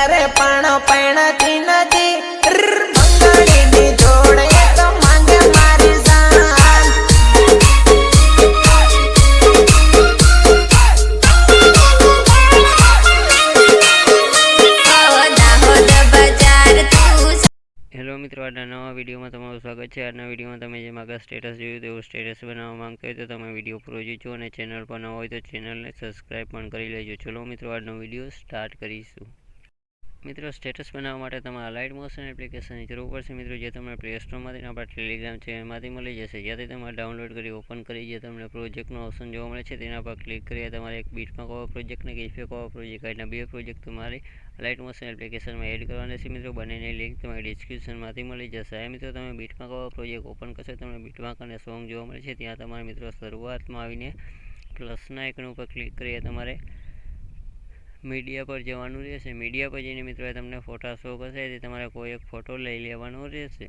કરે પણ પૈણતી નથી બંગાળીની જોડે તો માંગે મારી જાન હેલો મિત્રો, આજના નવા વિડીયોમાં તમારું સ્વાગત છે। આજના વિડીયોમાં તમે જે મારા સ્ટેટસ જોયું તેવું સ્ટેટસ બનાવવા માંગતા હોય તો તમે વિડીયો પૂરો જોજો અને ચેનલ પર ન હોય તો ચેનલને સબસ્ક્રાઈબ પણ કરી લેજો। ચલો મિત્રો, આજનો વિડીયો સ્ટાર્ટ કરીશું। મિત્રો, સ્ટેટસ બનાવવા માટે તમારે લાઇટ મોશન એપ્લિકેશનની જરૂર પડશે। મિત્રો, જે તમને પ્લે સ્ટોરમાંથી આપણા ટેલિગ્રામ ચેનલમાંથી મળી જશે, જ્યાંથી તમારે ડાઉનલોડ કરી ઓપન કરી જે તમને પ્રોજેક્ટનો ઓપ્શન જોવા મળે છે તેના પર ક્લિક કરી તમારે એક બીટમાં કવર પ્રોજેક્ટને કે ઇફેક્ટ કવર પ્રોજેક્ટ આજના બે પ્રોજેક્ટ તમારે લાઇટ મોશન એપ્લિકેશનમાં એડ કરવાના છે। મિત્રો, બંનેની લિંક તમારી ડિસ્ક્રિપ્શનમાંથી મળી જશે। આ મિત્રો, તમે બીટમાં કવર પ્રોજેક્ટ ઓપન કરશો તમને બીટમાર્ક અને સોંગ જોવા મળે છે। ત્યાં તમારે મિત્રો શરૂઆતમાં આવીને પ્લસના આઇકન ઉપર ક્લિક કરીએ તમારે મીડિયા પર જવાનું રહેશે। મીડિયા પર જઈને મિત્રો તમને ફોટા શો કરશે, તે તમારે કોઈ એક ફોટો લઈ લેવાનો રહેશે।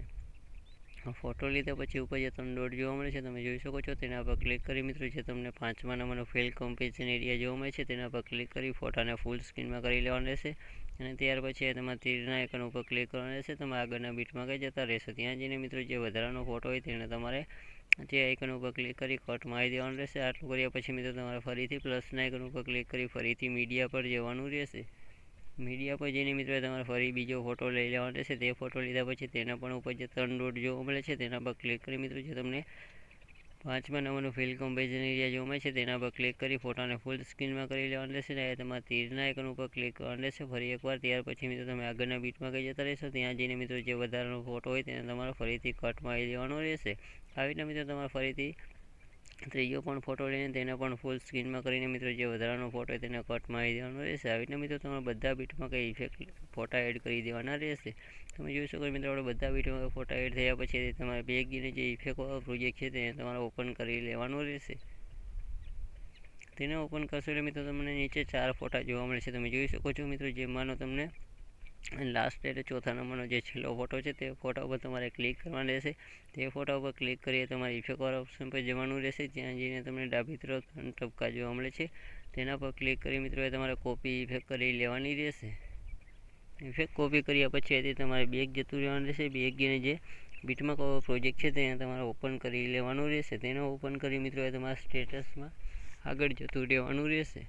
ફોટો લીધા પછી ઉપર જે તમને ડોટ જોવા મળે છે તમે જોઈ શકો છો, તેના પર ક્લિક કરી મિત્રો જે તમને 5મા નંબરનો ફિલ કમ્પેરિઝન એરિયા જોવા મળે છે તેના પર ક્લિક કરી ફોટાને ફૂલ સ્ક્રીનમાં કરી લેવાનો રહેશે। અને ત્યાર પછી તમારે તીરના આઇકન ઉપર ક્લિક કરવાનું રહેશે। તમે આગળના બીટમાં કઈ જતા રહેશો, ત્યાં જઈને મિત્રો જે વધારાનો ફોટો હોય તેને તમારે તે આઇકન ઉપર ક્લિક કરી કટમાં આવી દેવાનું રહેશે। આટલું કર્યા પછી મિત્રો તમારે ફરીથી પ્લસના આઇકન ઉપર ક્લિક કરી ફરીથી મીડિયા પર જવાનું રહેશે। મીડિયા પર જઈને મિત્રો તમારે ફરી બીજો ફોટો લઈ લેવાનો રહેશે। તે ફોટો લીધા પછી તેના પણ ઉપર જે 3 ડોટ જોવા મળે છે તેના પર ક્લિક કરી મિત્રો જે તમને 5મા નંબરનું ફિલ કમ્પેરિઝન એરિયા જોવા મળે છે તેના પર ક્લિક કરી ફોટાને ફૂલ સ્ક્રીનમાં કરી લેવાનું રહેશે। અને તમારે તીરના આઇકન ઉપર ક્લિક કરવાનું રહેશે ફરી એકવાર। ત્યાર પછી મિત્રો તમે આગળના બીટમાં કઈ જતા રહેશો, ત્યાં જઈને મિત્રો જે વધારાનો ફોટો હોય તેને તમારે ફરીથી કટમાં આવી દેવાનો રહેશે। આવી રીતના મિત્રો તમારે ફરીથી ત્રીજો પણ ફોટો લઈને તેને પણ ફૂલ સ્ક્રીનમાં કરીને મિત્રો જે વધારાનો ફોટો હોય તેને કટમાં આવી દેવાનો રહેશે। આવી રીતના મિત્રો તમારે બધા બીટમાં કંઈ ઇફેક્ટ ફોટા એડ કરી દેવાના રહેશે। તમે જોઈ શકો મિત્રો આપણે બધા બીટમાં ફોટા એડ થયા પછી તમારે બેગીને જે ઇફેક્ટ પ્રોજેક્ટ છે તેને તમારે ઓપન કરી લેવાનો રહેશે। તેને ઓપન કરશો એટલે મિત્રો તમને નીચે 4 ફોટા જોવા મળે છે, તમે જોઈ શકો છો મિત્રો। જેમાંનો તમને લાસ્ટ એટલે 4થા નંબરનો જે છેલ્લો ફોટો છે તે ફોટા ઉપર તમારે ક્લિક કરવાનો રહેશે। તે ફોટા ઉપર ક્લિક કરીએ તમારે ઇફેક્ટવાળા ઓપ્શન પર જવાનું રહેશે। ત્યાં જઈને તમને ડાબી તરફ 3 ટપકા જોવા મળે છે તેના પર ક્લિક કરી મિત્રો તમારે કોપી ઇફેક્ટ કરી લેવાની રહેશે। ઇફેક્ટ કોપી કર્યા પછી તમારે બેગ જતું રહેવાનું રહેશે। બેગ ગઈને જે બીટમાં કવર પ્રોજેક્ટ છે તેને તમારે ઓપન કરી લેવાનું રહેશે। તેને ઓપન કરી મિત્રો તમારા સ્ટેટસમાં આગળ જતું રહેવાનું રહેશે।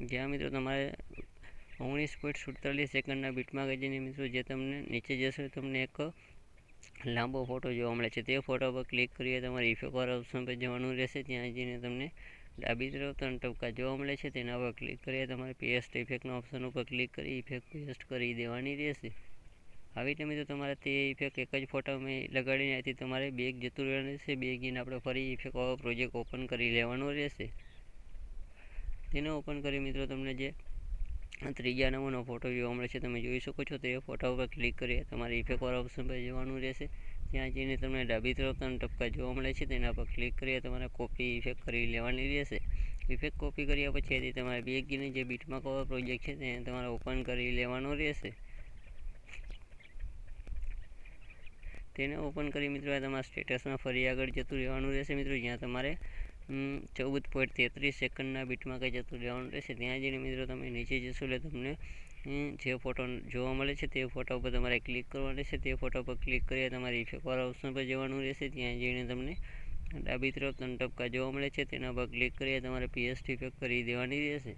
જ્યાં મિત્રો તમારે 19.47 સેકન્ડના બીટમાં જઈને મિત્રો જે તમને નીચે જશે તમને એક લાંબો ફોટો જોવા મળે છે, તે ફોટા પર ક્લિક કરીએ તમારે ઇફેક્ટવાળા ઓપ્શન પર જવાનું રહેશે। ત્યાં જઈને તમને ડાબી તરફ 3 ટપકા જોવા મળે છે તેના પર ક્લિક કરીએ તમારે પેસ્ટ ઇફેક્ટના ઓપ્શન ઉપર ક્લિક કરી ઇફેક્ટ પેસ્ટ કરી દેવાની રહેશે। આવી રીતે મિત્રો તમારે તે ઇફેક્ટ એક જ ફોટામાં લગાડીને આથી તમારે બેગ જતું રહેવાનું રહેશે। બેગીને આપણે ફરી ઇફેક્ટવાળો પ્રોજેક્ટ ઓપન કરી લેવાનો રહેશે। તેને ઓપન કરી મિત્રો તમને જે 3જા નંબરનો ફોટો જોવા મળે છે તમે જોઈ શકો છો, તે ફોટા ઉપર ક્લિક કરી તમારે ઇફેક્ટવાળા ઓપ્શન પર જવાનું રહેશે। ત્યાં જઈને તમને ડાબી તરફ 3 ટપકા જોવા મળે છે તેના પર ક્લિક કરી તમારે કોપી ઇફેક્ટ કરી લેવાની રહેશે। ઇફેક્ટ કોપી કર્યા પછી તમારે બેગીને જે બીટમાં કવર પ્રોજેક્ટ છે તેને તમારે ઓપન કરી લેવાનો રહેશે। તેને ઓપન કરી મિત્રો તમારા સ્ટેટસમાં ફરી આગળ જતું રહેવાનું રહેશે મિત્રો, જ્યાં તમારે 14.33 સેકન્ડના બીટમાં કંઈ જતું રહેવાનું રહેશે। ત્યાં જઈને મિત્રો તમે નીચે જશો એટલે તમને જે ફોટો જોવા મળે છે તે ફોટા ઉપર તમારે ક્લિક કરવાનું રહેશે। તે ફોટા પર ક્લિક કરી તમારે ઇફેક્ટવાળા ઓપ્શન પર જવાનું રહેશે। ત્યાં જઈને તમને ડાબી તરફ 3 ટપકા જોવા મળે છે તેના પર ક્લિક કરી તમારે પેસ્ટ ઇફેક્ટ કરી દેવાની રહેશે।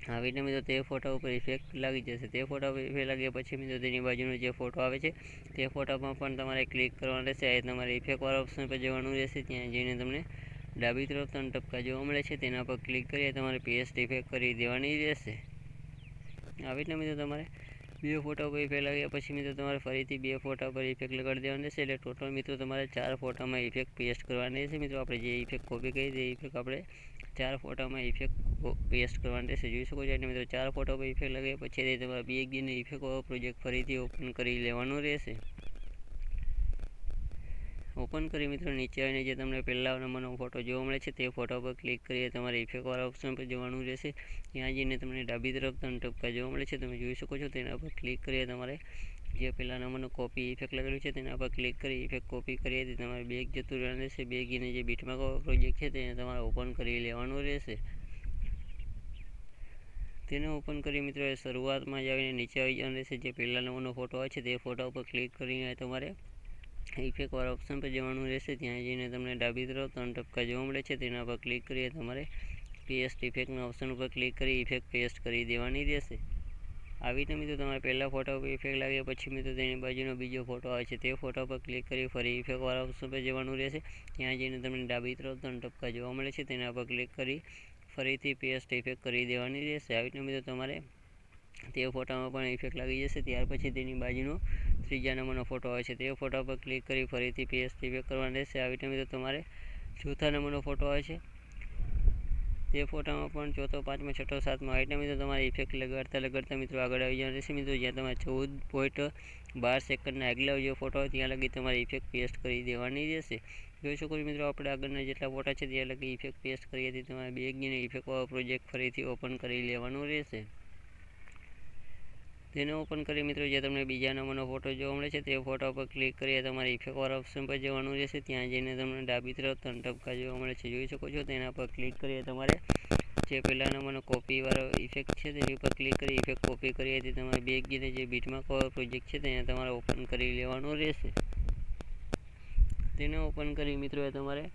આવી રીતે મિત્રો તે ફોટા ઉપર ઇફેક્ટ લાગી જશે। તે ફોટા ઉપર ઇફેક્ટ લાગ્યા પછી મિત્રો તેની બાજુનો જે ફોટો આવે છે તે ફોટામાં પણ તમારે ક્લિક કરવાનું રહેશે। આ તમારે ઇફેક્ટવાળા ઓપ્શન પર જવાનું રહેશે। ત્યાં જઈને તમને ડાબી તરફ 3 ટપકા જોવા મળે છે તેના પર ક્લિક કરી તમારે પેસ્ટ ઇફેક્ટ કરી દેવાની રહેશે। આવી રીતના મિત્રો તમારે 2 ફોટા ઉપર ઇફેક્ટ લાગ્યા પછી મિત્રો તમારે ફરીથી 2 ફોટા પર ઇફેક્ટ લગાડી દેવાની રહેશે। એટલે ટોટલ મિત્રો તમારે 4 ફોટામાં ઇફેક્ટ પેસ્ટ કરવાની રહેશે। મિત્રો આપણે જે ઇફેક્ટ કોપી કરી તે ઇફેક્ટ આપણે 4 ફોટામાં ઇફેક્ટ પેસ્ટ કરવાની રહેશે। જોઈ શકો છો એટલે મિત્રો 4 ફોટા પર ઇફેક્ટ લગાવ્યા પછી તમારે બેગીને ઇફેક્ટ પ્રોજેક્ટ ફરીથી ઓપન કરી લેવાનો રહેશે। ઓપન કરી મિત્રો નીચે આવીને જે તમને પહેલા નંબરનો ફોટો જોવા મળે છે તે ફોટા પર ક્લિક કરી તમારે ઇફેક્ટવાળા ઓપ્શન પર જવાનું રહેશે। ત્યાં જઈને તમને ડાબી તરફ 3 ટપકા જોવા મળે છે તમે જોઈ શકો છો, તેના પર ક્લિક કરી તમારે જે પહેલા નંબરનો કોપી ઇફેક્ટ લગાવેલું છે તેના પર ક્લિક કરી ઇફેક્ટ કોપી કરી તમારે બેગ જતું રહેવાનું રહેશે। બેગીને જે બીટમાં પ્રોજેક્ટ છે તેને તમારે ઓપન કરી લેવાનું રહેશે। તેને ઓપન કરી મિત્રો શરૂઆતમાં જ આવીને નીચે આવી જવાનું રહેશે. જે પહેલા નંબરનો ફોટો હોય છે તે ફોટા ઉપર ક્લિક કરીને તમારે ઇફેક્ટવાળા ઓપ્શન પર જવાનું રહેશે. ત્યાં જઈને તમને ડાબી તરફ 3 ટપકા જોવા મળે છે, તેના પર ક્લિક કરી તમારે પેસ્ટ ઇફેક્ટના ઓપ્શન ઉપર ક્લિક કરી ઇફેક્ટ પેસ્ટ કરી દેવાની રહેશે. આવી રીતે મિત્રો તમારે પહેલા ફોટા ઉપર ઇફેક્ટ લાગ્યા પછી મિત્રો તેની બાજુનો બીજો ફોટો આવે છે તે ફોટા પર ક્લિક કરી ફરી ઇફેક્ટવાળા ઓપ્શન પર જવાનું રહેશે. ત્યાં જઈને તમને ડાબી તરફ 3 ટપકા જોવા મળે છે, તેના પર ક્લિક કરી ફરીથી પેસ્ટ ઇફેક્ટ કરી દેવાની રહેશે. આવી રીતે મિત્રો તમારે તે ફોટામાં પણ ઇફેક્ટ લાગી જશે. ત્યાર પછી તેની બાજુનો ત્રીજા નંબરનો ફોટો આવે છે તે ફોટા પર ક્લિક કરી ફરીથી પેસ્ટ ઇફેક્ટ કરવાની રહેશે. આવી રીતે મિત્રો તમારે ચોથા નંબરનો ફોટો આવે છે તે ફોટામાં પણ ચોથો, પાંચમો, છઠ્ઠો, સાતમો આવી રીતે મિત્રો તમારે ઇફેક્ટ લગાડતા મિત્રો આગળ આવી જવાનું રહેશે. મિત્રો જ્યાં તમારે 14.12 સેકન્ડના આગલા જે ફોટો હોય ત્યાં લગી તમારે ઇફેક્ટ પેસ્ટ કરી દેવાની રહેશે. જોઈ શકો છો મિત્રો આપણે આગળના જેટલા ફોટા છે ત્યાં લગી ઇફેક્ટ પેસ્ટ કરી હતી. તમારે બેક જઈને ઇફેક્ટવાળો પ્રોજેક્ટ ફરીથી ઓપન કરી લેવાનું રહેશે. તેને ઓપન કરી મિત્રો જે તમને બીજા નંબરનો ફોટો જોવા મળે છે તે ફોટા પર ક્લિક કરી તમારે ઇફેક્ટવાળા ઓપ્શન પર જવાનું રહેશે. ત્યાં જઈને તમને ડાબી તરફ 3 ટપકા જોવા મળે છે, જોઈ શકો છો. તેના પર ક્લિક કરી તમારે જે પહેલા નંબરનો કોપીવાળો ઇફેક્ટ છે તેની પર ક્લિક કરી ઇફેક્ટ કોપી કરી હતી તમારે બેક જઈને જે બીટમાર્ક વાળો પ્રોજેક્ટ છે તેને તમારે ઓપન કરી લેવાનું રહેશે. તેને ઓપન કરી મિત્રો તમારે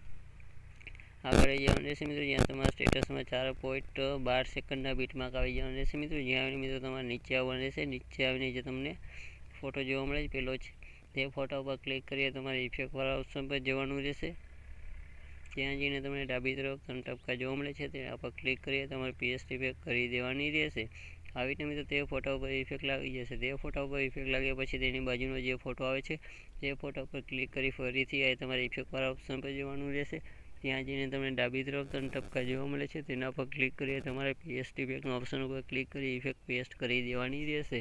આગળ જવાનું રહેશે. મિત્રો જ્યાં તમારા સ્ટેટસમાં 4.12 સેકન્ડના બીટમાર્ક આવી જવાનું રહેશે. મિત્રો જ્યાં આવીને મિત્રો તમારે નીચે આવવાનું રહેશે. નીચે આવીને જે તમને ફોટો જોવા મળે છે પહેલો છે તે ફોટા ઉપર ક્લિક કરી તમારે ઇફેક્ટવાળા ઓપ્શન પર જવાનું રહેશે. ત્યાં જઈને તમને ડાબી તરફ 3 ટપકા જોવા મળે છે તેના પર ક્લિક કરી તમારે પેસ્ટ ઇફેક્ટ કરી દેવાની રહેશે. આવી રીતે મિત્રો તે ફોટા ઉપર ઇફેક્ટ લાગી જશે. તે ફોટા ઉપર ઇફેક્ટ લાગ્યા પછી તેની બાજુનો જે ફોટો આવે છે તે ફોટા પર ક્લિક કરી ફરીથી તમારે ઇફેક્ટવાળા ઓપ્શન પર જવાનું રહેશે. ત્યાં જઈને તમને ડાબી તરફ 3 ટપકા જોવા મળે છે તેના પર ક્લિક કરી તમારે પેસ્ટ ઇફેક્ટના ઓપ્શન ઉપર ક્લિક કરી ઇફેક્ટ પેસ્ટ કરી દેવાની રહેશે.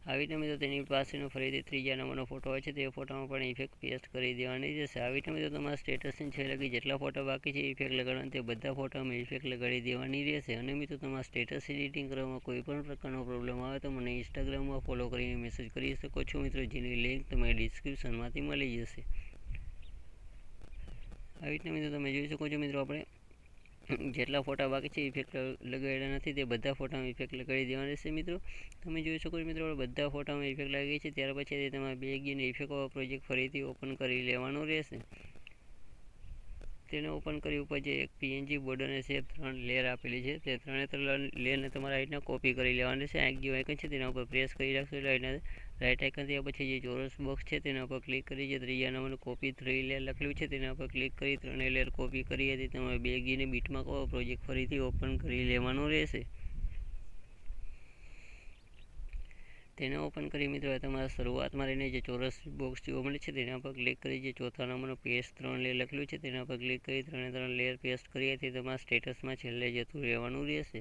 આવી રીતે મિત્રો તેની પાસેનો ફરીથી ત્રીજા નંબરનો ફોટો હોય છે તે ફોટામાં પણ ઇફેક્ટ પેસ્ટ કરી દેવાની રહેશે. આવી રીતે મિત્રો તમારા સ્ટેટસની છે લગી જેટલા ફોટા બાકી છે ઇફેક્ટ લગાડવાના તે બધા ફોટામાં ઇફેક્ટ લગાડી દેવાની રહેશે. અને મિત્રો તમારા સ્ટેટસ એડિટિંગ કરવામાં કોઈ પણ પ્રકારનો પ્રોબ્લેમ આવે તો મને ઇન્સ્ટાગ્રામમાં ફોલો કરીને મેસેજ કરી શકો છો મિત્રો, જેની લિંક તમને ડિસ્ક્રિપ્શનમાંથી મળી જશે. આવી રીતે મિત્રો તમે જોઈ શકો છો મિત્રો આપણે જેટલા ફોટા બાકી છે ઇફેક્ટ લગાડ્યા નથી તે બધા ફોટામાં ઇફેક્ટ લગાડી દેવાના રહેશે. મિત્રો તમે જોઈ શકો છો મિત્રો બધા ફોટામાં ઇફેક્ટ લાગી છે. ત્યાર પછી તમારે બેક જઈને ઇફેક્ટવાળો પ્રોજેક્ટ ફરીથી ઓપન કરી લેવાનો રહેશે. તેને ઓપન કરી ઉપર જે એક પીએનજી બોર્ડર અને શેપ 3 લેયર આપેલી છે તે 3 લેયરને તમારે આ રીતના કોપી કરી લેવાની રહેશે. આ જે આઇકન છે તેના ઉપર પ્રેસ કરી રાખશો એટલે રાઈટ આઇકન થયા પછી જે ચોરસ બોક્સ છે તેના પર ક્લિક કરી જે ત્રીજા નંબરનું કોપી 3 લેયર લખેલું છે તેના પર ક્લિક કરી 3 લેયર કોપી કરી હતી તમારે બેક જઈને બીટમાર્ક વાળો પ્રોજેક્ટ ફરીથી ઓપન કરી લેવાનો રહેશે. તેને ઓપન કરી મિત્રો તમારા શરૂઆતમાં રહીને જે ચોરસ બોક્સ જોવા મળે છે તેના પર ક્લિક કરી જે ચોથા નંબરનો પેસ્ટ 3 લેયર લખેલું છે તેના પર ક્લિક કરી 3 લેયર પેસ્ટ કરી હતી તમારા સ્ટેટસમાં છેલ્લે જતું રહેવાનું રહેશે.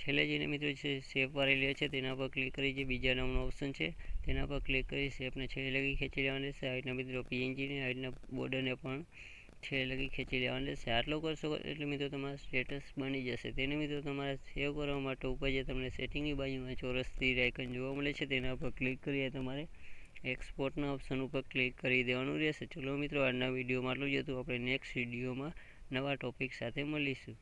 છેલ્લે જઈને મિત્રો જે શેપવાળી લેયર છે તેના પર ક્લિક કરી જે બીજા નંબરનો ઓપ્શન છે તેના પર ક્લિક કરી શેપને છેલ્લે લગી ખેંચી લેવાની રહેશે. આ રીતના મિત્રો પીએનજીને આ રીતના બોર્ડરને પણ છેલ્લે લગી ખેંચી લેવાનું રહેશે. આટલું કરશો એટલે મિત્રો તમારા સ્ટેટસ બની જશે. તેને મિત્રો તમારે સેવ કરવા માટે ઉપર જે તમને સેટિંગની બાજુમાં ચોરસ તીર આઇકન જોવા મળે છે તેના પર ક્લિક કરી તમારે એક્સપોર્ટના ઓપ્શન ઉપર ક્લિક કરી દેવાનું રહેશે. ચલો મિત્રો આજના વિડીયોમાં આટલું જ હતું. આપણે નેક્સ્ટ વિડીયોમાં નવા ટોપિક સાથે મળીશું.